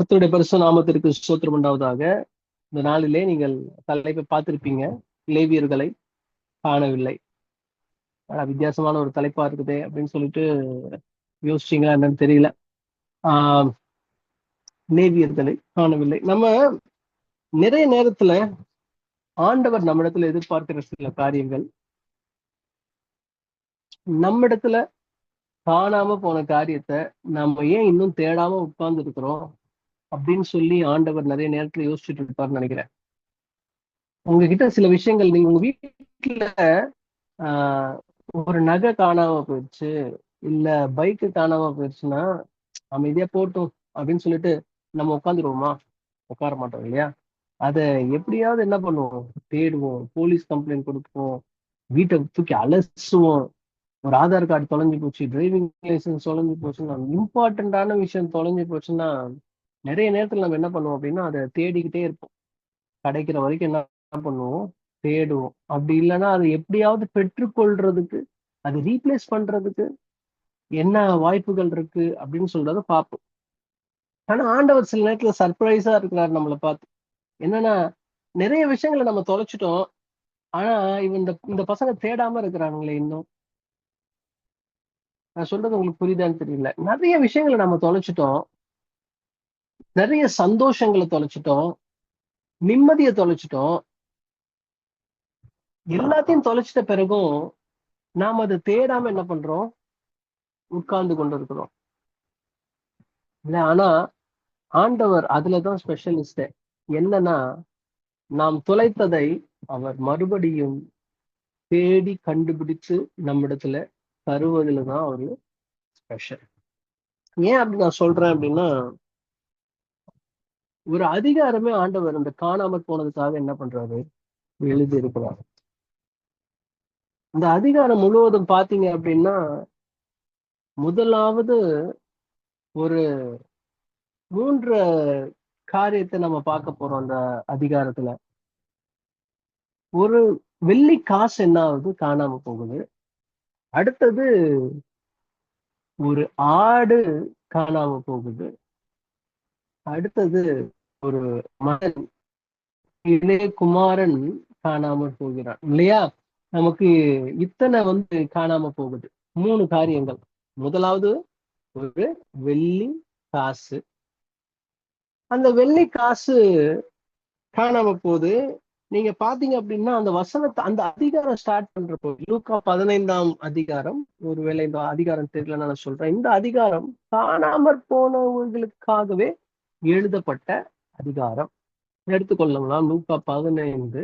கர்த்தருடைய பரிசு நாமத்திற்கு ஸ்தோத்திரம் உண்டாவதாக. இந்த நாளிலே நீங்கள் தலைப்பை பார்த்திருப்பீங்க, லேவியர்களை காணவில்லை. வித்தியாசமான ஒரு தலைப்பா இருக்குதே அப்படின்னு சொல்லிட்டு யோசிச்சீங்களா என்னன்னு தெரியல. ஆஹ் லேவியர்களை காணவில்லை. நம்ம நிறைய நேரத்துல ஆண்டவர் நம்மிடத்துல எதிர்பார்க்கிற சில காரியங்கள் நம்மிடத்துல காணாம போன காரியத்தை நம்ம ஏன் இன்னும் தேடாம உட்கார்ந்து இருக்கிறோம் அப்படின்னு சொல்லி ஆண்டவர் நிறைய நேரத்துல யோசிச்சுட்டு இருப்பாருன்னு நினைக்கிறேன். உங்ககிட்ட சில விஷயங்கள், நீங்க உங்க வீட்டுல ஆஹ் ஒரு நகை காணாம போயிடுச்சு, இல்ல பைக்கு காணாம போயிடுச்சுன்னா அமைதியா போட்டும் அப்படின்னு சொல்லிட்டு நம்ம உட்காந்துருவோமா? உட்கார மாட்டோம் இல்லையா? அதை எப்படியாவது என்ன பண்ணுவோம்? தேடுவோம், போலீஸ் கம்ப்ளைண்ட் கொடுப்போம், வீட்டை தூக்கி அலசுவோம். ஒரு ஆதார் கார்டு தொலைஞ்சு போச்சு, டிரைவிங் லைசன்ஸ் தொலைஞ்சு போச்சுன்னா, இம்பார்ட்டன்டான விஷயம் தொலைஞ்சு போச்சுன்னா நிறைய நேரத்துல நம்ம என்ன பண்ணுவோம் அப்படின்னா அதை தேடிக்கிட்டே இருப்போம். கிடைக்கிற வரைக்கும் என்ன பண்ணுவோம்? தேடுவோம். அப்படி இல்லைன்னா அதை எப்படியாவது பெற்றுக்கொள்றதுக்கு, அது ரீப்ளேஸ் பண்றதுக்கு என்ன வாய்ப்புகள் இருக்கு அப்படின்னு சொல்றத பார்ப்போம். ஆனா ஆண்டவர் சில நேரத்துல சர்ப்ரைஸா இருக்கிறார் நம்மளை பார்த்து. என்னன்னா, நிறைய விஷயங்களை நம்ம தொலைச்சிட்டோம். ஆனா இந்த இந்த பசங்க தேடாம இருக்கிறானுங்களே இன்னும். நான் சொல்றது உங்களுக்கு புரியுதான்னு தெரியல. நிறைய விஷயங்களை நம்ம தொலைச்சிட்டோம், நிறைய சந்தோஷங்களை தொலைச்சிட்டோம், நிம்மதியை தொலைச்சிட்டோம். எல்லாத்தையும் தொலைச்சிட்ட பிறகும் நாம் அதை தேடாம என்ன பண்றோம்? உட்கார்ந்து கொண்டு இருக்கிறோம் இல்ல. ஆனா ஆண்டவர் அதுலதான் ஸ்பெஷலிஸ்ட். என்னன்னா, நாம் தொலைத்ததை அவர் மறுபடியும் தேடி கண்டுபிடிச்சு நம்மிடத்துல தருவதில் தான் அவரு ஸ்பெஷல். ஏன் அப்படி நான் சொல்றேன் அப்படின்னா, ஒரு அதிகாரமே ஆண்டவர் அந்த காணாமற் போனதுக்காக என்ன பண்றாரு? எழுதி இருக்கிறார். இந்த அதிகாரம் முழுவதும் பாத்தீங்க அப்படின்னா, முதலாவது ஒரு 3 காரியத்தை நம்ம பார்க்க போறோம் அந்த அதிகாரத்துல. ஒரு வெள்ளி காசு என்ன ஆகுது? காணாம போகுது. அடுத்தது ஒரு ஆடு காணாம போகுது. அடுத்தது ஒரு மகன், இளைய குமாரன் காணாமல் போகிறான் இல்லையா? நமக்கு இத்தனை காணாம போகுது. 3 காரியங்கள். முதலாவது ஒரு வெள்ளி காசு. அந்த வெள்ளி காசு காணாம போகுது. நீங்க பாத்தீங்க அப்படின்னா அந்த வசனத்தை, அந்த அதிகாரம் ஸ்டார்ட் பண்றப்போ, லூக்கா 15ஆம் அதிகாரம், ஒருவேளை இந்த அதிகாரம் தெரியல நான் சொல்றேன். இந்த அதிகாரம் காணாமற் போனவர்களுக்காகவே எழுதப்பட்ட அதிகாரம். எடுத்துக்கொள்ளலாம். லூக்கா 15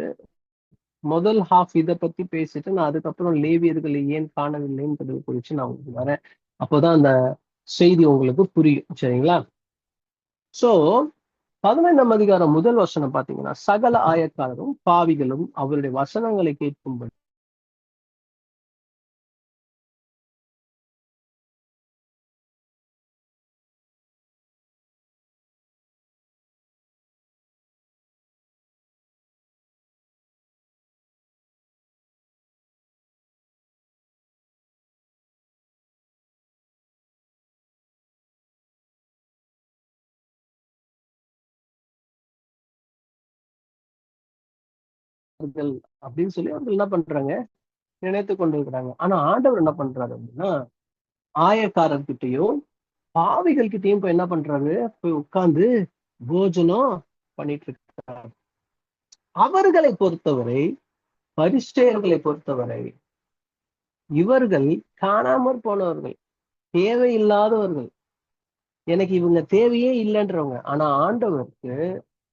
முதல் ஹாஃப் இதை பத்தி பேசிட்டு நான் அதுக்கப்புறம் லேவியர்களை ஏன் காணவில்லைன்றது குறித்து நான் உங்களுக்கு வரேன். அப்போதான் அந்த செய்தி உங்களுக்கு புரியும். சரிங்களா? சோ 15ஆம் அதிகாரம் முதல் வசனம் பாத்தீங்கன்னா, சகல ஆயக்காரரும் பாவிகளும் அவருடைய வசனங்களை கேட்கும்படி அப்படின்னு சொல்லி அவர்கள் என்ன பண்றாங்க? நினைத்து கொண்டிருக்கிறாங்க. ஆனா ஆண்டவர் என்ன பண்றாரு அப்படின்னா, ஆயக்காரர்கிட்டையும் பாவிகள் கிட்டையும் போய் என்ன பண்றாரு? போய் உட்கார்ந்து போஜனம் பண்ணிட்டு இருக்காரு. அவர்களை பொறுத்தவரை, பரிசேயர்களை பொறுத்தவரை, இவர்கள் காணாமற் போனவர்கள், தேவையில்லாதவர்கள், எனக்கு இவங்க தேவையே இல்லைன்றவங்க. ஆனா ஆண்டவருக்கு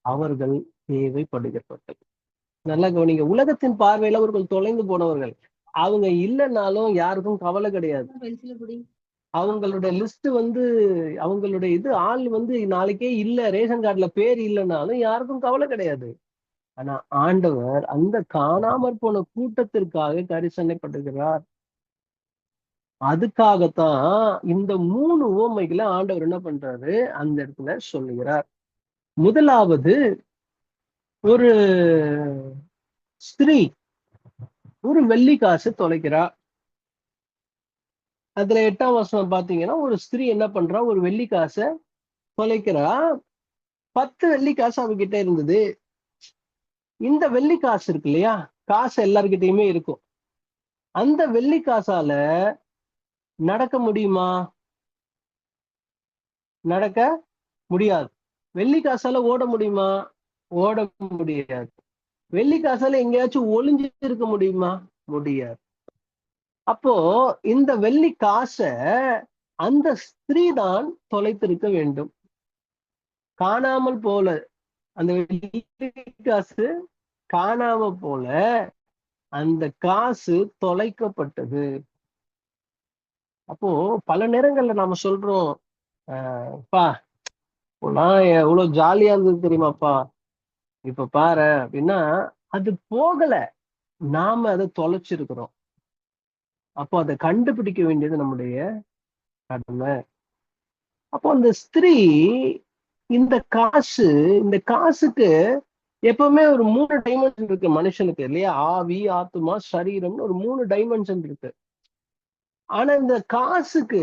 அவர்கள் தேவைப்படுகிறவர்கள். நல்லா கவனிங்க. உலகத்தின் பார்வையில அவர்கள் தொலைந்து போனவர்கள். அவங்க இல்லைன்னாலும் யாருக்கும் கவலை கிடையாது. அவங்களோட லிஸ்ட் அவங்களுடைய ஆள் நாளைக்கே இல்ல, ரேஷன் கார்டுல பேர் இல்லைன்னாலும் யாருக்கும் கவலை கிடையாது. ஆனா ஆண்டவர் அந்த காணாமற் போன கூட்டத்திற்காக கரிசனைப்படுகிறார். அதுக்காகத்தான் இந்த 3 உவமைகளை ஆண்டவர் என்ன பண்றாரு? அந்த இடத்துல சொல்லுகிறார். முதலாவது, ஒரு ஸ்திரீ ஒரு வெள்ளி காசு தொலைக்கிறா. அதுல 8ஆம் வசனம் பாத்தீங்கன்னா, ஒரு ஸ்திரீ என்ன பண்றா? ஒரு வெள்ளி காசை தொலைக்கிறா. 10 வெள்ளி காசு அவகிட்ட இருந்தது. இந்த வெள்ளி காசு இருக்கு இல்லையா, காசு எல்லார்கிட்டயுமே இருக்கும். அந்த வெள்ளி காசால நடக்க முடியுமா? நடக்க முடியாது. வெள்ளி காசால ஓட முடியுமா? ஓட முடியாது. வெள்ளி காசால எங்கேயாச்சும் ஒளிஞ்சு இருக்க முடியுமா? முடியாது. அப்போ இந்த வெள்ளி காசை அந்த ஸ்திரீ தான் தொலைத்திருக்க வேண்டும். காணாமல் போல, அந்த வெள்ளி காசு காணாம போல, அந்த காசு தொலைக்கப்பட்டது. அப்போ பல நேரங்கள்ல நாம சொல்றோம், பா நான் எவ்வளவு ஜாலியா இருந்தது தெரியுமாப்பா, இப்ப பாரு அப்படின்னா, அது போகல, நாம அதை தொலைச்சிருக்கிறோம். அப்போ அதை கண்டுபிடிக்க வேண்டியது நம்முடைய கடமை. அப்போ அந்த ஸ்திரீ இந்த காசு, இந்த காசுக்கு எப்பவுமே ஒரு 3 டைமென்ஷன் இருக்கு மனுஷனுக்கு இல்லையா? ஆவி, ஆத்மா, சரீரம்னு ஒரு 3 டைமென்ஷன் இருக்கு. ஆனா இந்த காசுக்கு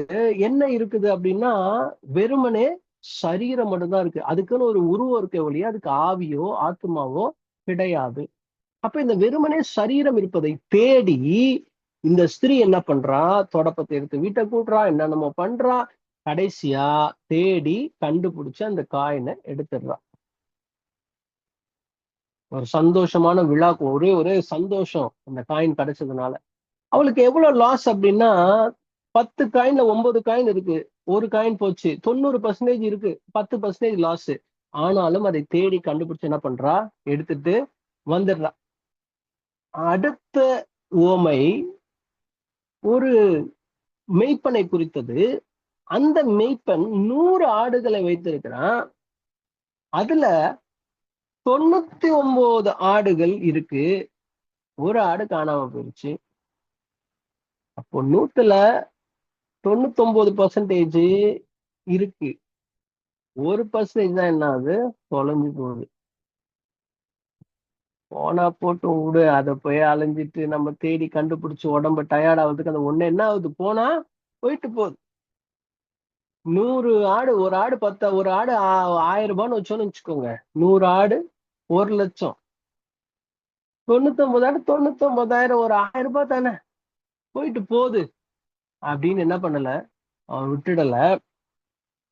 என்ன இருக்குது அப்படின்னா, வெறுமனே சரீரம் மட்டும்தான் இருக்கு. அதுக்குன்னு ஒரு உருவம் இருக்க ஒழிய அதுக்கு ஆவியோ ஆத்மாவோ கிடையாது. அப்ப இந்த வெறுமனே சரீரம் இருப்பதை தேடி இந்த ஸ்திரீ என்ன பண்றா? தொடப்பத்தை எடுத்து வீட்டை கூட்டுறா, என்னென்னமோ பண்றா. கடைசியா தேடி கண்டுபிடிச்சு அந்த காயினை எடுத்துடுறா. ஒரு சந்தோஷமான விழாக்கு ஒரே ஒரே சந்தோஷம் அந்த காயின் கிடைச்சதுனால. அவளுக்கு எவ்வளவு லாஸ் அப்படின்னா, 10 காயின்ல 9 காயின் இருக்கு, ஒரு காயின் போச்சு, 90% இருக்கு, 10% லாஸ். ஆனாலும் அதை தேடி கண்டுபிடிச்சு என்ன பண்றா? எடுத்துட்டு வந்துடுறா. அடுத்த உவமை ஒரு மெய்ப்பனை குறித்தது. அந்த மெய்ப்பன் 100 ஆடுகளை வைத்திருக்கிறான். அதுல 99 ஆடுகள் இருக்கு, ஒரு ஆடு காணாம போயிடுச்சு. அப்போ 100ல 99% இருக்கு, 1% தான் என்ன ஆகுது? தொலைஞ்சு போகுது. போனா போட்டு விடு, அதை போய் அலைஞ்சிட்டு நம்ம தேடி கண்டுபிடிச்சு உடம்பு டயர்ட் ஆகுறதுக்கு அந்த ஒண்ணு என்ன ஆகுது? போனா போயிட்டு போகுது. 100 ஆடு, ஒரு ஆடு 10, ஒரு ஆடு 1000 ரூபான்னு வச்சோன்னு வச்சுக்கோங்க, 100 ஆடு 1,00,000, 99 ஆடு 99,000, ஒரு 1000 ரூபாய் தானே, போயிட்டு போகுது அப்படின்னு என்ன பண்ணல, அவன் விட்டுடல.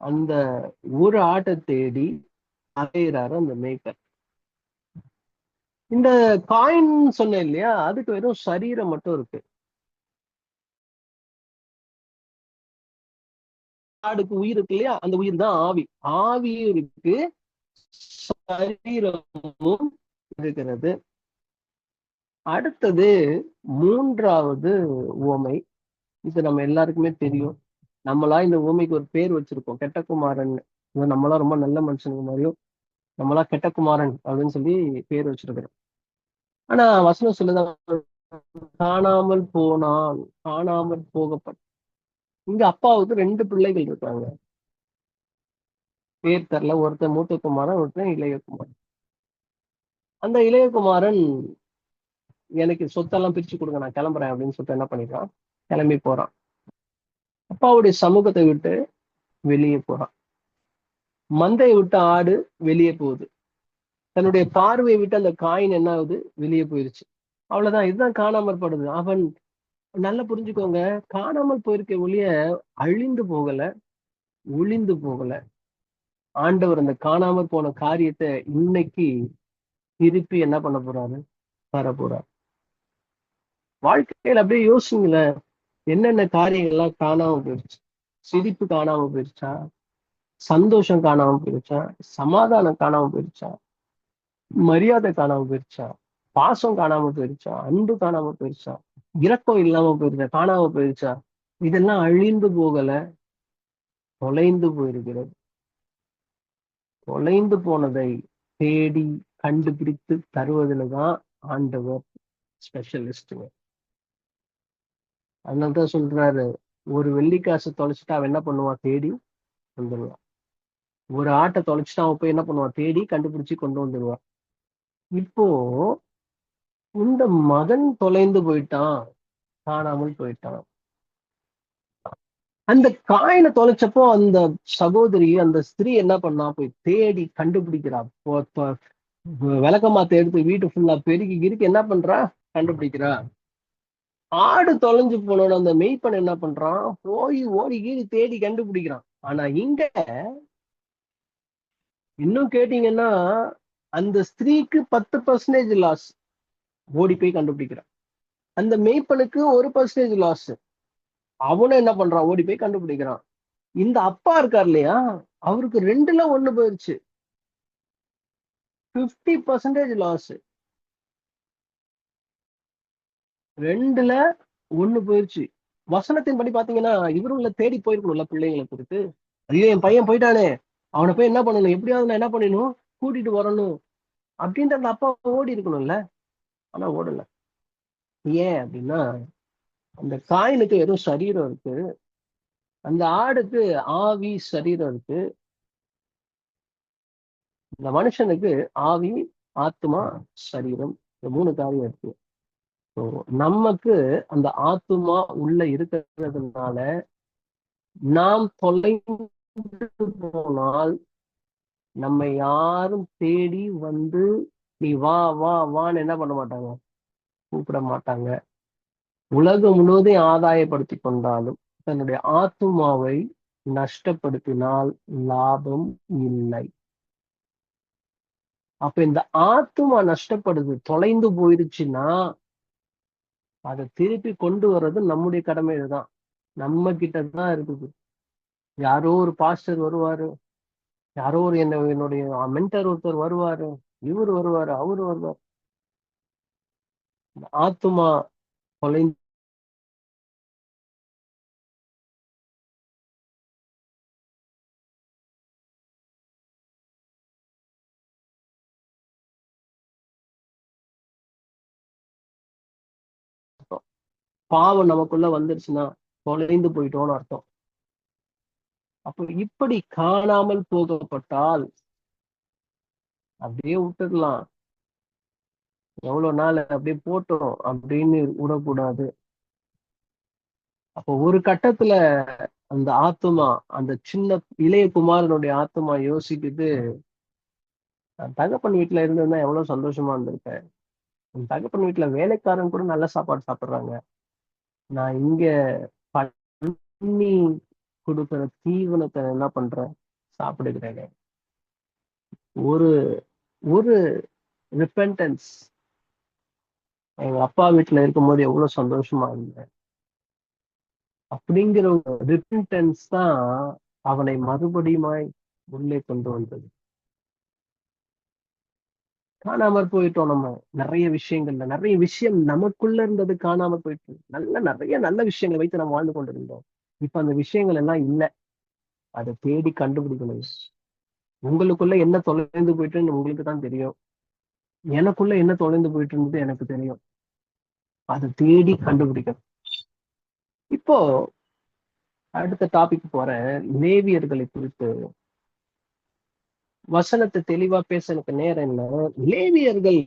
அந்த ஒரு ஆட்டை தேடி அலையிறாரு அந்த மேய்ப்பர். இந்த காயின் சொன்னேன் இல்லையா, அதுக்கு வெறும் சரீரம் மட்டும் இருக்கு. ஆடுக்கு உயிர் இருக்கு இல்லையா, அந்த உயிர் தான் ஆவி. ஆவியும் இருக்கு, சரீரமும் இருக்கிறது. அடுத்தது 3வது உவமை. இது நம்ம எல்லாருக்குமே தெரியும். நம்மளா இந்த உவமைக்கு ஒரு பேர் வச்சிருக்கோம், கெட்ட குமாரன். நம்மளா ரொம்ப நல்ல மனுஷனுக்கு மாதிரியும் நம்மளா கெட்ட குமாரன் அப்படின்னு சொல்லி பேர் வச்சிருக்கிறோம். ஆனா வசனம் சொல்லுதான், காணாமல் போனால், காணாமல் போகப்பட்ட. இங்க அப்பாவுக்கு 2 பிள்ளைகள் இருக்காங்க. பேர் தெரியல, ஒருத்தன் மூத்த குமாரன், ஒருத்தன் இளைய குமாரன். அந்த இளைய குமாரன், எனக்கு சொத்தெல்லாம் பிரிச்சு கொடுங்க, நான் கிளம்புறேன் அப்படின்னு சொல்லிட்டு என்ன பண்ணிடுறான்? கிளம்பி போறான். அப்பாவுடைய சமூகத்தை விட்டு வெளியே போறான். மந்தையை விட்டு ஆடு வெளியே போகுது. தன்னுடைய பார்வையை விட்டு அந்த காயின் என்ன ஆகுது? வெளியே போயிருச்சு. அவ்வளவுதான். இதுதான் காணாமல் படுது. அவன், நல்லா புரிஞ்சுக்கோங்க, காணாமல் போயிருக்க ஒழிய அழிந்து போகல, ஒளிந்து போகல. ஆண்டவர் அந்த காணாமல் போன காரியத்தை இன்னைக்கு திருப்பி என்ன பண்ண போறாரு? தர போறாரு. வாழ்க்கையில அப்படியே யோசிங்களேன், என்னென்ன காரியங்கள்லாம் காணாம போயிடுச்சு? சிரிப்பு காணாம போயிடுச்சா? சந்தோஷம் காணாம போயிடுச்சா? சமாதானம் காணாம போயிடுச்சா? மரியாதை காணாம போயிடுச்சா? பாசம் காணாம போயிடுச்சா? அன்பு காணாம போயிடுச்சா? இரக்கம் இல்லாம போயிருச்சா? காணாம போயிடுச்சா? இதெல்லாம் அழிந்து போகல, தொலைந்து போயிருக்கிறது. தொலைந்து போனதை தேடி கண்டுபிடித்து தருவதில்தான் ஆண்டவர் ஸ்பெஷலிஸ்டுங்க. அதனாலதான் சொல்றாரு, ஒரு வெள்ளிக்காசு தொலைச்சிட்டா அவன் என்ன பண்ணுவான்? தேடி வந்துடுவான். ஒரு ஆட்டை தொலைச்சிட்டா அவன் போய் என்ன பண்ணுவான்? தேடி கண்டுபிடிச்சு கொண்டு வந்துடுவான். இப்போ இந்த மகன் தொலைந்து போயிட்டான், காணாமல் போயிட்டான். அந்த காயினை தொலைச்சப்போ அந்த சகோதரி, அந்த ஸ்திரீ என்ன பண்ணா, போய் தேடி கண்டுபிடிக்கிறா. விளக்கமாத்த எடுத்து வீட்டு ஃபுல்லா பெருக்கி கிருக்கி என்ன பண்றா, கண்டுபிடிக்கிறா. ஆடு தொலைஞ்சு போனோட அந்த மெய்ப்பன் என்ன பண்றான், போய் ஓடி கீடி தேடி கண்டுபிடிக்கிறான். ஆனா இங்க இன்னும் கேட்டீங்கன்னா, அந்த ஸ்திரீக்கு 10% லாஸ். ஓடி போய் கண்டுபிடிக்கிறான். அந்த மெய்ப்பனுக்கு 1% லாஸ். அவனும் என்ன பண்றான், ஓடி போய் கண்டுபிடிக்கிறான். இந்த அப்பா இருக்கார் இல்லையா, அவருக்கு 2ல 1 போயிருச்சு. 50% லாஸ். 2ல 1 போயிருச்சு. வசனத்தின் படி பாத்தீங்கன்னா, இவருள்ள தேடி போயிருக்கணும்ல பிள்ளைங்களை குறித்து. ஐயோ என் பையன் போயிட்டானே, அவனை போய் என்ன பண்ணணும், எப்படியாவது நான் என்ன பண்ணணும், கூட்டிட்டு வரணும் அப்படின்ற அந்த அப்பா ஓடி இருக்கணும்ல. ஆனா ஓடல. ஏன் அப்படின்னா, அந்த காயினுக்கு வெறும் சரீரம் இருக்கு, அந்த ஆடுக்கு ஆவி சரீரம் இருக்கு. இந்த மனுஷனுக்கு ஆவி, ஆத்மா, சரீரம், இந்த 3 காரியம் இருக்கு. நமக்கு அந்த ஆத்துமா உள்ள இருக்கிறதுனால நாம் தொலைந்து போனால் நம்ம யாரும் தேடி வந்து நீ வா வா வான்னு என்ன பண்ண மாட்டாங்க, கூப்பிட மாட்டாங்க. உலகம் முழுவதையும் ஆதாயப்படுத்தி கொண்டாலும் தன்னுடைய ஆத்துமாவை நஷ்டப்படுத்தினால் லாபம் இல்லை. அப்ப இந்த ஆத்துமா நஷ்டப்படுது, தொலைந்து போயிருச்சுன்னா அதை திருப்பி கொண்டு வர்றது நம்முடைய கடமை. இதுதான் நம்ம கிட்டதான் இருக்குது. யாரோ ஒரு பாஸ்டர் வருவாரு, யாரோ ஒரு என்னுடைய மென்டர் ஒருத்தர் வருவாரு, இவர் வருவாரு, அவரு வருவார். ஆத்துமா தொலைந்து பாவம் நமக்குள்ள வந்துருச்சுன்னா தொலைந்து போயிட்டோம்னு அர்த்தம். அப்ப இப்படி காணாமல் போகப்பட்டால் அப்படியே விட்டுடலாம், எவ்வளவு நாள் அப்படியே போட்டோம் அப்படின்னு விடக்கூடாது. அப்போ ஒரு கட்டத்துல அந்த ஆத்துமா, அந்த சின்ன இளைய குமாரனுடைய ஆத்துமா யோசிக்குது, நான் தகப்பன் வீட்டுல இருந்திருந்தா எவ்வளவு சந்தோஷமா இருந்திருப்பேன். என் தகப்பன் வீட்டுல வேலைக்காரன் கூட நல்ல சாப்பாடு சாப்பிடுறாங்க, நான் இங்க பண்ணி கொடுக்கிற தீவனத்தை என்ன பண்றேன், சாப்பிடுகிறேன். ஒரு ஒரு ரிப்பென்டன்ஸ். எங்க அப்பா வீட்டுல இருக்கும்போது எவ்வளவு சந்தோஷமா இருந்தேன் அப்படிங்கிற ஒரு ரிப்பென்டன்ஸ் தான் அவனை மறுபடியுமாய் உள்ளே கொண்டு வந்தது. காணாமற் போயிட்டோம். நம்ம நிறைய விஷயம் நமக்குள்ள இருந்தது காணாம போயிட்டு, நிறைய நல்ல விஷயங்களை வைத்து நம்ம வாழ்ந்து கொண்டிருந்தோம். இப்ப அந்த விஷயங்கள் எல்லாம் இல்ல. அதை தேடி கண்டுபிடிக்கணும். உங்களுக்குள்ள என்ன தொலைந்து போயிட்டுன்னு உங்களுக்கு தான் தெரியும். எனக்குள்ள என்ன தொலைந்து போயிட்டு இருந்தது எனக்கு தெரியும். அதை தேடி கண்டுபிடிக்கணும். இப்போ அடுத்த டாபிக் போறேன். லேவியர்களை குறித்து வசனத்தை தெளிவா பேச எனக்கு நேரம் இல்லை. லேவியர்கள்,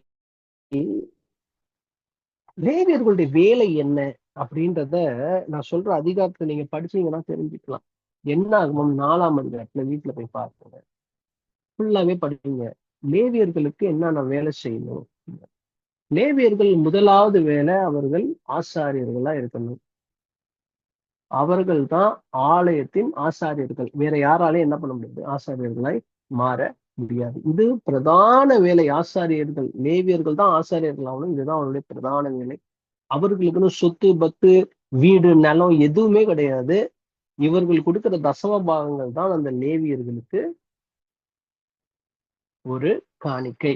லேவியர்களுடைய வேலை என்ன அப்படின்றத நான் சொல்ற அதிகாரத்தை நீங்க படிச்சீங்கன்னா தெரிஞ்சுக்கலாம். என்ன ஆகணும், 4ஆம் அதிகாரத்துல வீட்டுல போய் பார்ப்போங்க, ஃபுல்லாவே படிப்பீங்க. லேவியர்களுக்கு என்னென்ன வேலை செய்யணும். லேவியர்கள் முதலாவது வேலை, அவர்கள் ஆசாரியர்களா இருக்கணும். அவர்கள் தான் ஆலயத்தின் ஆசாரியர்கள். வேற யாராலையும் என்ன பண்ண முடியாது, ஆசாரியர்களாய் மாற முடியாது. இது பிரதான வேலை. ஆசாரியர்கள், லேவியர்கள் தான் ஆசாரியர்கள் ஆகணும். இதுதான் அவருடைய பிரதான வேலை. அவர்களுக்குன்னு சொத்து பத்து வீடு நிலம் எதுவுமே கிடையாது. இவர்கள் கொடுக்கிற தசம பாகங்கள் தான் அந்த லேவியர்களுக்கு ஒரு காணிக்கை.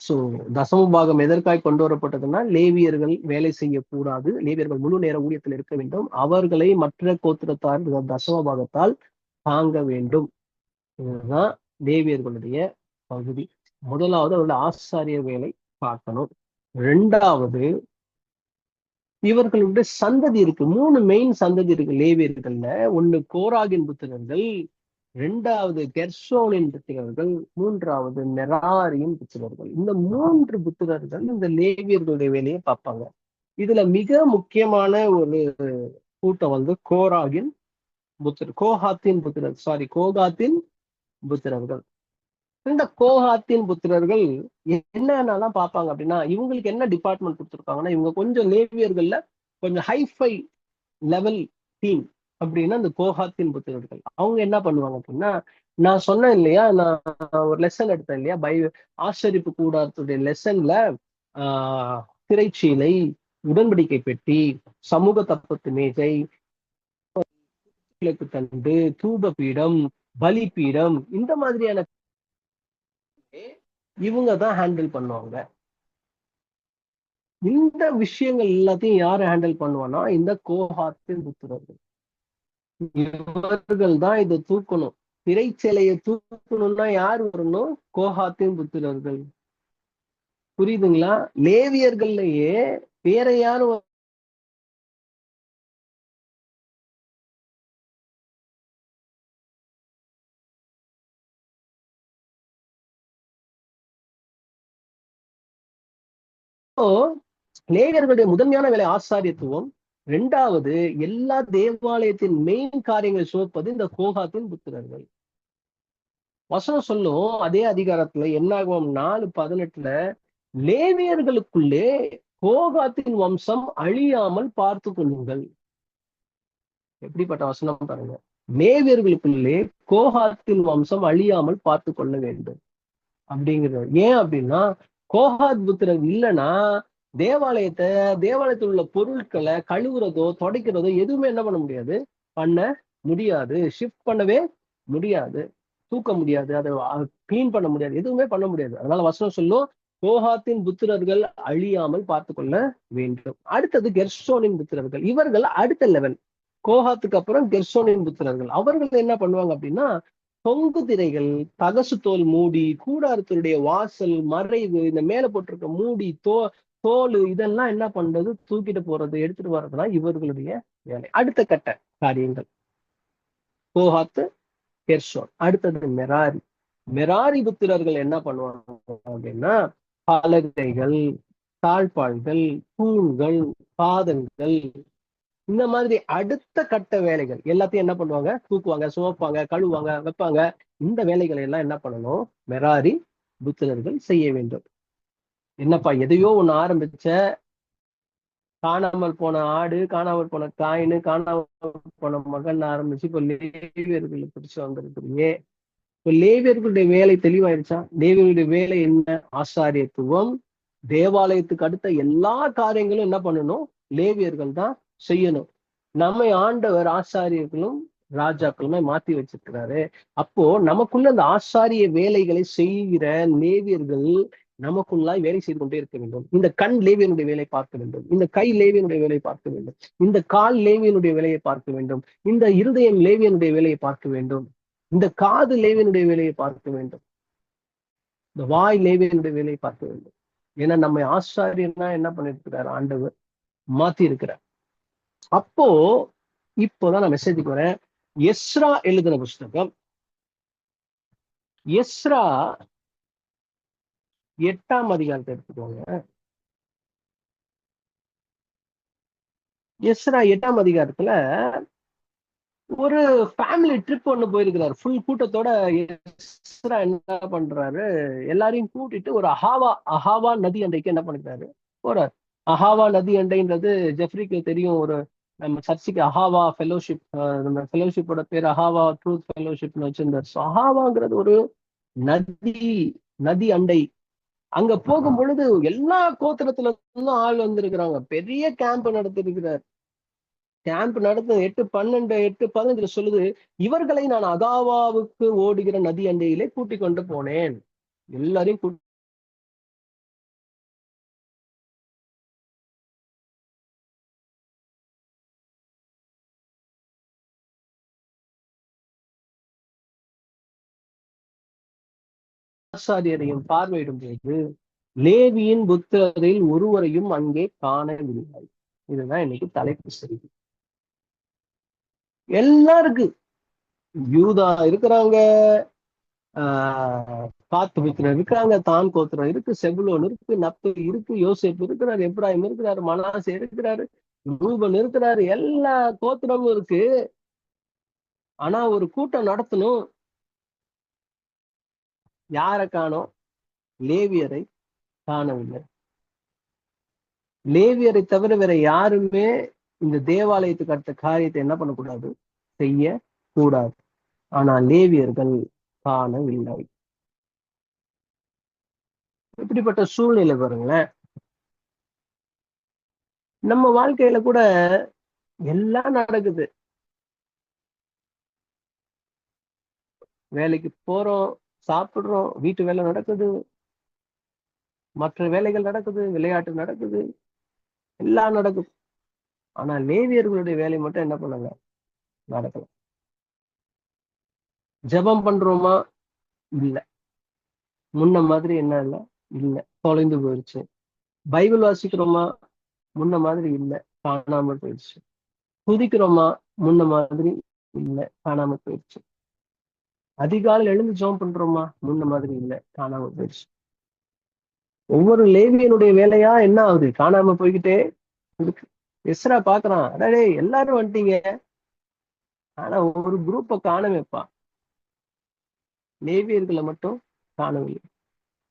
சோ தசம பாகம் எதற்காய் கொண்டு வரப்பட்டதுன்னா, லேவியர்கள் வேலை செய்யக்கூடாது, லேவியர்கள் முழு நேர ஊழியத்தில் இருக்க வேண்டும், அவர்களை மற்ற கோத்திரத்தார் தசம பாகத்தால் தாங்க வேண்டும். இதுதான் லேவியர்களுடைய பகுதி. முதலாவது அவருடைய ஆசாரிய வேலை பார்க்கணும். 2வது, இவர்களுடைய சந்ததி இருக்கு. 3 மெயின் சந்ததி இருக்கு லேவியர்கள்ல. ஒண்ணு கோராகின் புத்திரர்கள், 2வது கெர்சோனின் புத்திரர்கள், 3வது மெராரியின் புத்திரர்கள். இந்த 3 புத்திரர்கள் இந்த லேவியர்களுடைய வேலையை பார்ப்பாங்க. இதுல மிக முக்கியமான ஒரு கூட்டம் கோராகின் கோகாத்தின் புத்திரர், சாரி, கோகாத்தின் புத்திரர்கள். இந்த கோகாத்தின் புத்திரர்கள் என்னென்னலாம் பார்ப்பாங்க அப்படின்னா, இவங்களுக்கு என்ன டிபார்ட்மெண்ட் கொடுத்துருக்காங்கன்னா, இவங்க கொஞ்சம் லேவியர்கள்ல கொஞ்சம் ஹைஃபை லெவல் டீம் அப்படின்னா இந்த கோகாத்தின் புத்திரர்கள். அவங்க என்ன பண்ணுவாங்க அப்படின்னா, நான் சொன்னேன் இல்லையா, நான் ஒரு லெசன் எடுத்தேன் இல்லையா, ஆசரிப்பு கூடாரத்துடைய லெசன்ல திரைச்சீலை, உடன்படிக்கை பெட்டி, சமூக தப்பத்து மேஜை, கிழக்கு தண்டு, தூப பீடம், பலி பீடம், இந்த மாதிரியான இவங்க தான் ஹேண்டில் பண்ணுவாங்க. இந்த விஷயங்கள் எல்லாத்தையும் யாரு ஹேண்டில் பண்ணுவானா, இந்த கோஹாத்தின் புத்திரர்கள். இவர்கள் தான் இதை தூக்கணும். திரைச்சேலையை தூக்கணும்னா யார் வரணும்? கோஹாத்தின் புத்திரர்கள். புரியுதுங்களா? லேவியர்கள்லயே வேற யாரும் லேவியர்களுடைய முதன்மையான வேலை ஆசாரியத்துவம். இரண்டாவது, எல்லா தேவாலயத்தின் மெயின் காரியங்களை சுமப்பது இந்த கோகாத்தின் புத்திரர்கள். வசனம் சொல்லும் அதே அதிகாரத்துல என்னாகும் 4:18, லேவியர்களுக்குள்ளே கோகாத்தின் வம்சம் அழியாமல் பார்த்து கொள்ளுங்கள். எப்படிப்பட்ட வசனம் பாருங்க. லேவியர்களுக்குள்ளே கோகாத்தின் வம்சம் அழியாமல் பார்த்து கொள்ள வேண்டும் அப்படிங்கிறது. ஏன் அப்படின்னா, கோகாத் புத்திரர் இல்லைன்னா தேவாலயத்தில் உள்ள பொருட்களை கழுவுறதோ துடைக்கிறதோ எதுவுமே என்ன பண்ண முடியாது, பண்ண முடியாது. ஷிஃப்ட் பண்ணவே முடியாது, தூக்க முடியாது, அதை கிளீன் பண்ண முடியாது, எதுவுமே பண்ண முடியாது. அதனால வசனம் சொல்லும், கோகாத்தின் புத்திரர்கள் அழியாமல் பார்த்து கொள்ள வேண்டும். அடுத்தது கெர்சோனின் புத்திரர்கள். இவர்கள் அடுத்த லெவல். கோகாத்துக்கு அப்புறம் கெர்சோனின் புத்திரர்கள். அவர்கள் என்ன பண்ணுவாங்க அப்படின்னா, தொங்கு திரைகள், தகசு தோல் மூடி, கூடாரத்தினுடைய வாசல், மறைவு, இந்த மேல போட்டிருக்க மூடி, தோல், இதெல்லாம் என்ன பண்றது, தூக்கிட்டு போறது, எடுத்துட்டு வர்றதுதான் இவர்களுடைய வேலை. அடுத்த கட்ட காரியங்கள் கோகாத்து, கெர்சோன். அடுத்தது மெராரி. மெராரி புத்திரர்கள் என்ன பண்ணுவாங்க அப்படின்னா, பலகைகள், தாழ்பாள்கள், தூண்கள், பாதங்கள், இந்த மாதிரி அடுத்த கட்ட வேலைகள் எல்லாத்தையும் என்ன பண்ணுவாங்க, தூக்குவாங்க, சுமப்பாங்க, கழுவாங்க, வைப்பாங்க. இந்த வேலைகளை எல்லாம் என்ன பண்ணணும், மெராரி புத்திரர்கள் செய்ய வேண்டும். என்னப்பா எதையோ ஒண்ணு ஆரம்பிச்ச, காணாமல் போன ஆடு, காணாமல் போன காயின்னு, காணாமல் போன மகன் ஆரம்பிச்சு இப்ப லேவியர்களை பிடிச்சு வந்திருக்கிறீங்க. இப்ப லேவியர்களுடைய வேலை தெளிவாயிருச்சா? லேவியர்களுடைய வேலை என்ன? ஆசாரியத்துவம். தேவாலயத்துக்கு அடுத்த எல்லா காரியங்களும் என்ன பண்ணணும், லேவியர்கள் தான் செய்யணும். நம்மை ஆண்டவர் ஆசாரியர்களும் ராஜாக்களுமே மாத்தி வச்சிருக்கிறாரு. அப்போ நமக்குள்ள அந்த ஆசாரிய வேலைகளை செய்கிற லேவியர்கள் நமக்குள்ளாய் வேலை செய்து கொண்டே இருக்க வேண்டும். இந்த கண் லேவியனுடைய வேலை பார்க்க வேண்டும், இந்த கை லேவியனுடைய வேலை பார்க்க வேண்டும், இந்த கால் லேவியனுடைய வேலையை பார்க்க வேண்டும், இந்த இருதயம் லேவியனுடைய வேலையை பார்க்க வேண்டும், இந்த காது லேவியனுடைய வேலையை பார்க்க வேண்டும், இந்த வாய் லேவியனுடைய வேலையை பார்க்க வேண்டும். ஏன்னா நம்ம ஆசாரியனா என்ன பண்ணிருக்கிறார் ஆண்டவர், மாத்தி இருக்கிறார். அப்போ இப்போதான் நான் மெசேஜுக்கு வரேன். எஸ்ரா எழுதின புஸ்தகம், எஸ்ரா 8ஆம் அதிகாரத்தை எடுத்துக்கோங்க. எஸ்ரா 8ஆம் அதிகாரத்துல ஒரு ஃபேமிலி ட்ரிப் ஒண்ணு போயிருக்கிறாரு. ஃபுல் கூட்டத்தோட எஸ்ரா என்ன பண்றாரு, எல்லாரையும் கூட்டிட்டு ஒரு அஹாவா நதி அண்டைக்கு என்ன பண்ணிக்கிறாரு, போறாரு. அஹாவா நதி அண்டைன்றது ஜெஃப்ரிக்கு தெரியும். ஒரு நம்ம சர்ச்சுக்கு அஹாவா ஃபெலோஷிப், நம்ம ஃபெலோஷிப்போட பேர் அஹாவா ட்ரூத் ஃபெலோஷிப்னு வச்சிருந்தார். ஸோ அஹாவாங்கிறது ஒரு நதி, நதி அண்டை. அங்க போகும் பொழுது எல்லா கோத்திரத்துல இருந்தும் ஆள் வந்திருக்கிறாங்க. பெரிய கேம்ப் நடத்திருக்கிறார். கேம்ப் நடத்த 8:12 8:15 சொல்லுது, இவர்களை நான் அகாவாவுக்கு ஓடுகிற நதி அண்டையிலே கூட்டிக் கொண்டு போனேன். எல்லாரையும் ஆசாரியரையும் பார்வையிடும் போது லேவியின் புத்திரரில் ஒருவரையும் அங்கே காணவில்லை. இதுதான் இன்னைக்கு தலைப்பு செய்தி. எல்லாருக்கு யூதா இருக்கிறாங்க, காத்து புத்திரர் இருக்கிறாங்க, தான் கோத்திரம் இருக்கு, செபுலோன் இருக்கு, நப்பு இருக்கு, யோசேப் இருக்கிறாரு, எப்ராஹிம் இருக்கிறாரு, மனாசே இருக்கிறாரு, ரூபன் இருக்கிறாரு, எல்லா கோத்திரமும் இருக்கு. ஆனா ஒரு கூட்டம் நடத்தணும். யாரை காணோம்? லேவியரை காணவில்லை. லேவியரை தவிர வேற யாருமே இந்த தேவாலயத்துக்கு அடுத்த காரியத்தை என்ன பண்ணக்கூடாது? செய்ய கூடாது. ஆனா லேவியர்கள் காணவில்லை. இப்படிப்பட்ட சூழ்நிலை பாருங்களேன். நம்ம வாழ்க்கையில கூட எல்லாம் நடக்குது. வேலைக்கு போறோம், சாப்பிடுறோம், வீட்டு வேலை நடக்குது, மற்ற வேலைகள் நடக்குது, விளையாட்டு நடக்குது, எல்லாம் நடக்குது. ஆனா லேவியர்களுடைய வேலை மட்டும் என்ன பண்ணுங்க? நடக்கல. ஜெபம் பண்றோமா? இல்ல. முன்ன மாதிரி என்ன இல்ல? இல்ல. தொலைந்து போயிடுச்சு. பைபிள் வாசிக்கிறோமா? முன்ன மாதிரி இல்ல. காணாம போயிடுச்சு. துதிக்கிறோமா? முன்ன மாதிரி இல்ல. காணாம போயிடுச்சு. அதிகாலையில் எழுந்து ஜெபம் பண்றோமா? முன்ன மாதிரி இல்ல. காணாம போயிடுச்சு. ஒவ்வொரு லேவியனுடைய வேலையா என்ன ஆகுது? காணாம போய்கிட்டே இருக்கு. எஸ்ரா பாக்குறான், அடே எல்லாரும் வந்துட்டீங்க, ஆனா ஒரு குரூப்பை காணவேப்பா, லேவியர்களை மட்டும் காணவில்லை.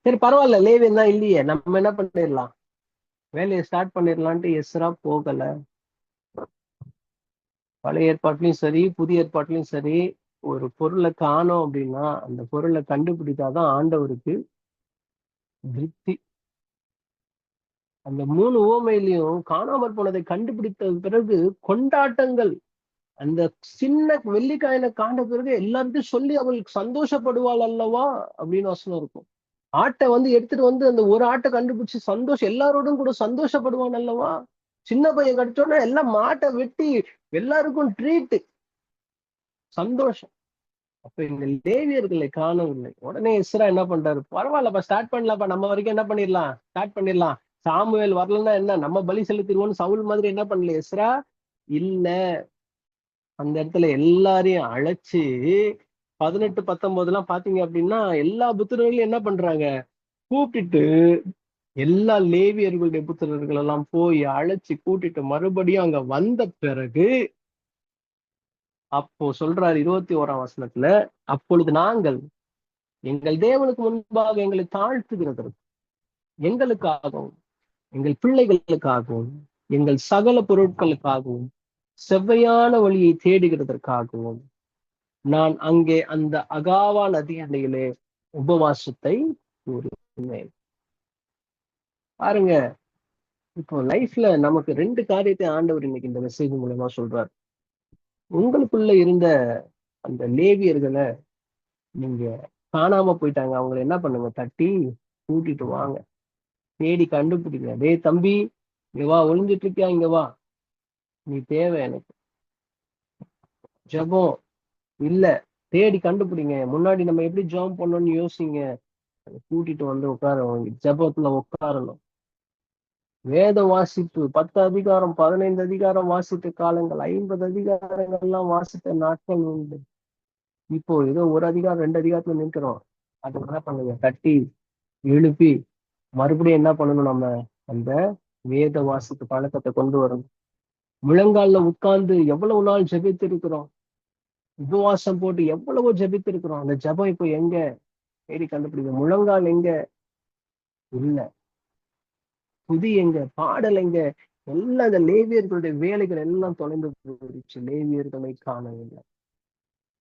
சரி பரவாயில்ல, லேவியன் தான் இல்லையே, நம்ம என்ன பண்ணிடலாம், வேலையை ஸ்டார்ட் பண்ணிடலான்ட்டு எஸ்ரா போகல. பழைய ஏற்பாட்டிலையும் சரி, புதிய ஏற்பாட்டிலையும் சரி, ஒரு பொருளை காணோம் அப்படின்னா அந்த பொருளை கண்டுபிடித்தாதான் ஆண்டவருக்கு திருப்தி. அந்த 3 உவமையிலையும் காணாமற் போனதை கண்டுபிடித்த பிறகு கொண்டாட்டங்கள். அந்த சின்ன வெள்ளிக்காயனை காண்ட பிறகு எல்லார்கிட்டையும் சொல்லி அவள் சந்தோஷப்படுவாள் அல்லவா அப்படின்னு வசனம் இருக்கும். ஆட்டை வந்து எடுத்துட்டு வந்து அந்த ஒரு ஆட்டை கண்டுபிடிச்சு சந்தோஷம், எல்லாரோடும் கூட சந்தோஷப்படுவான் அல்லவா. சின்ன பையன் கிடைச்சோன்னா எல்லாம் மாட்டை வெட்டி எல்லாருக்கும் ட்ரீட், சந்தோஷம். அப்ப இந்த லேவியர்களை காணவில்லை. உடனே இஸ்ரா என்ன பண்றாரு? பரவாயில்லப்பா, ஸ்டார்ட் பண்ணலாம்ப்பா, நம்ம வரைக்கும் என்ன பண்ணிடலாம், ஸ்டார்ட் பண்ணிடலாம். சாமுவேல் வரலன்னா என்ன, நம்ம பலி செலுத்திடுவோம்னு சவுல் மாதிரி என்ன பண்ணல இஸ்ரா. இல்ல, அந்த இடத்துல எல்லாரையும் அழைச்சு 18, 19 எல்லாம் பாத்தீங்க அப்படின்னா எல்லா புத்திரர்களையும் என்ன பண்றாங்க? கூப்பிட்டுட்டு எல்லா லேவியர்களுடைய புத்திரர்கள் எல்லாம் போய் அழைச்சு கூட்டிட்டு மறுபடியும் அங்க வந்த பிறகு அப்போ சொல்றாரு 21ஆம் வசனத்துல, அப்பொழுது நாங்கள் எங்கள் தேவனுக்கு முன்பாக எங்களை தாழ்த்துகிறதற்கு, எங்களுக்காகவும் எங்கள் பிள்ளைகளுக்காகவும் எங்கள் சகல பொருட்களுக்காகவும் செவ்வையான வழியை தேடுகிறதற்காகவும் நான் அங்கே அந்த அகாவா நதி அண்டையிலே உபவாசத்தை கூறினேன். பாருங்க, இப்போ லைஃப்ல நமக்கு 2 காரியத்தை ஆண்டவர் இன்னைக்கு இந்த மெசேஜ் மூலமா சொல்றாரு. உங்களுக்குள்ள இருந்த அந்த லேவியர்களை நீங்க காணாம போயிட்டாங்க, அவங்களை என்ன பண்ணுங்க? தட்டி கூட்டிட்டு வாங்க, தேடி கண்டுபிடிங்க. டேய் தம்பி, இங்க வா, ஒளிஞ்சிட்டு இருக்கியா, இங்க வா, நீ தேவை எனக்கு. ஜெபம் இல்ல, தேடி கண்டுபிடிங்க. முன்னாடி நம்ம எப்படி ஜெபம் பண்ணணும்னு யோசிங்க, கூட்டிட்டு வந்து உட்கார, ஜெபத்துல உட்காரணும். வேத வாசிப்பு 10 அதிகாரம் 15 அதிகாரம் வாசித்த காலங்கள், 50 அதிகாரங்கள்லாம் வாசித்த நாட்கள் உண்டு. இப்போ ஏதோ ஒரு அதிகாரம் 2 அதிகாரத்துல நிற்கிறோம். அது என்ன பண்ணுங்க? தட்டி எழுப்பி மறுபடியும் என்ன பண்ணணும்? நம்ம அந்த வேத வாசிப்பு பழக்கத்தை கொண்டு வரணும். முழங்கால்ல உட்கார்ந்து எவ்வளவு நாள் ஜெபித்து இருக்கிறோம், உபவாசம் போட்டு எவ்வளவோ ஜெபித்து இருக்கிறோம். அந்த ஜெபம் இப்போ எங்க? தேடி கண்டுபிடிங்க. முழங்கால் எங்க? இல்ல. துதி எங்க? பாடல் எங்க? எல்லாம் இந்த லேவியர்களுடைய வேலைகள் எல்லாம் தொலைந்து போயிடுச்சு. லேவியர்களை காணவில்லை.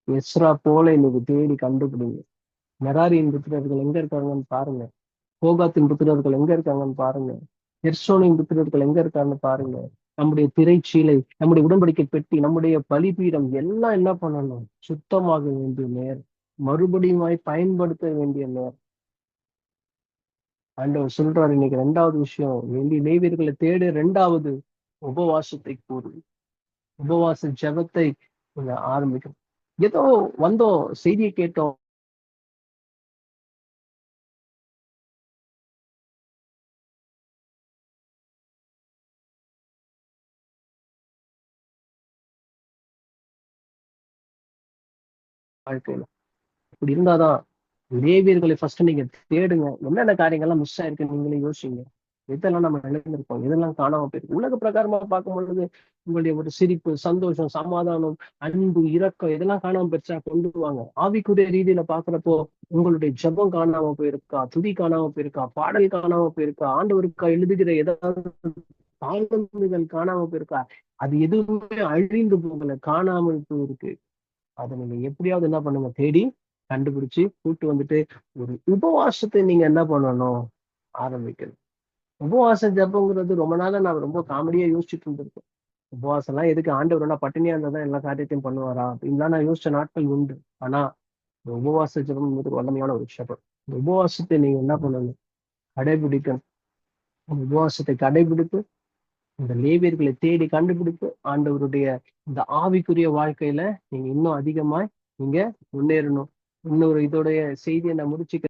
எஸ்ரா போல இன்னைக்கு தேடி கண்டுபிடிங்க. மெராரியின் புத்திரர்கள் எங்க இருக்காங்கன்னு பாருங்க. கோகாத்தின் புத்திரர்கள் எங்க இருக்காங்கன்னு பாருங்க. எர்சோனின் புத்திரர்கள் எங்க இருக்காங்கன்னு பாருங்க. நம்முடைய திரைச்சீலை, நம்முடைய உடன்படிக்கை பெட்டி, நம்முடைய பலிபீடம் எல்லாம் என்ன பண்ணணும்? சுத்தமாக வேண்டிய நேரம், மறுபடியும் பயன்படுத்த வேண்டிய நேரம். ஆண்டவர் சொல்றாரு இன்னைக்கு 2வது விஷயம், வேண்டி லேவியர்களை தேடு. 2வது உபவாசத்தை கூறு. உபவாச ஜெபத்தை ஆரம்பிக்கும். ஏதோ வந்தோம், செய்தியை கேட்டோம், வாழ்க்கையில இப்படி இருந்தாதான். லேவியர்களை ஃபர்ஸ்ட் நீங்க தேடுங்க. என்னென்ன காரியங்கள்லாம் மிஸ் ஆயிருக்கு நீங்களே யோசிங்க. இதெல்லாம் நம்ம இழந்திருக்கோம். இதெல்லாம் காணாம போயிருக்கு. உலக பிரகாரமா பார்க்கும் பொழுது உங்களுடைய ஒரு சிரிப்பு, சந்தோஷம், சமாதானம், அன்பு, இரக்கம் இதெல்லாம் காணாம போயிருச்சா? கொண்டு வாங்க. ஆவிக்குரிய ரீதியில பார்க்கிறப்போ உங்களுடைய ஜெபம் காணாம போயிருக்கா? துதி காணாம போயிருக்கா? பாடல் காணாம போயிருக்கா? ஆண்டவருக்கா எழுதுகிற ஏதாவது தாளந்துகள் காணாம போயிருக்கா? அது எதுவுமே அழிந்து போகல, காணாமல் போயிருக்கு. அதை நீங்க எப்படியாவது என்ன பண்ணுங்க, தேடி கண்டுபிடிச்சு கூட்டு வந்துட்டு ஒரு உபவாசத்தை நீங்க என்ன பண்ணணும், ஆரம்பிக்கணும். உபவாச ஜெபங்கிறது ரொம்ப நாளா நான் ரொம்ப காமெடியா யோசிச்சுட்டு இருந்திருக்கேன். உபவாசம் எல்லாம் எதுக்கு, ஆண்டவர் பட்டினியா இருந்தாதான் எல்லா காரியத்தையும் பண்ணுவாரா அப்படின்லாம் நான் யோசிச்ச நாட்கள் உண்டு. ஆனா இந்த உபவாச ஜெபம் வல்லமையான ஒரு விஷயம். இந்த உபவாசத்தை நீங்க என்ன பண்ணணும், கடைபிடிக்கணும். அந்த உபவாசத்தை கடைபிடித்து இந்த லேவியர்களை தேடி கண்டுபிடித்து ஆண்டவருடைய இந்த ஆவிக்குரிய வாழ்க்கையில நீங்க இன்னும் அதிகமாய் நீங்க முன்னேறணும். இன்னொரு இதோடைய செய்தியை நான் முடிச்சுக்கிறேன்.